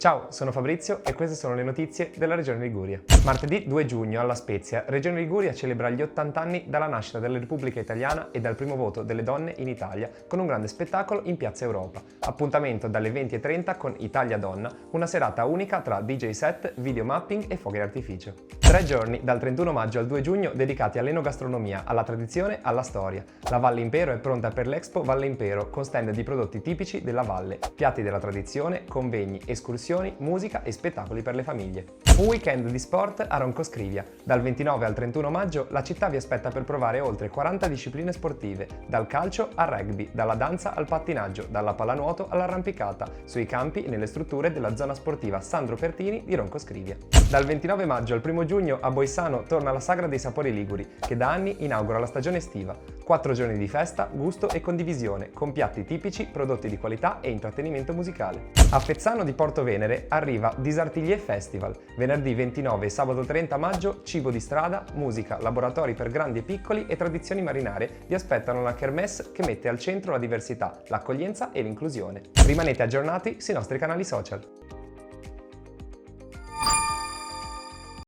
Ciao, sono Fabrizio e queste sono le notizie della Regione Liguria. Martedì 2 giugno alla Spezia, Regione Liguria celebra gli 80 anni dalla nascita della Repubblica Italiana e dal primo voto delle donne in Italia con un grande spettacolo in Piazza Europa. Appuntamento dalle 20:30 con Italia Donna, una serata unica tra DJ set, video mapping e fuochi d'artificio. 3 giorni dal 31 maggio al 2 giugno dedicati all'enogastronomia, alla tradizione, alla storia. La Valle Impero è pronta per l'Expo Valle Impero con stand di prodotti tipici della valle, piatti della tradizione, convegni, escursioni, musica e spettacoli per le famiglie. Un weekend di sport a Roncoscrivia. Dal 29 al 31 maggio la città vi aspetta per provare oltre 40 discipline sportive, dal calcio al rugby, dalla danza al pattinaggio, dalla pallanuoto all'arrampicata, sui campi e nelle strutture della zona sportiva Sandro Pertini di Roncoscrivia. Dal 29 maggio al 1 giugno a Boissano torna la Sagra dei Sapori Liguri, che da anni inaugura la stagione estiva. 4 giorni di festa, gusto e condivisione, con piatti tipici, prodotti di qualità e intrattenimento musicale. A Fezzano di Porto Venere arriva Disartiglier Festival. Venerdì 29 e sabato 30 maggio, cibo di strada, musica, laboratori per grandi e piccoli e tradizioni marinarie vi aspettano una kermesse che mette al centro la diversità, l'accoglienza e l'inclusione. Rimanete aggiornati sui nostri canali social.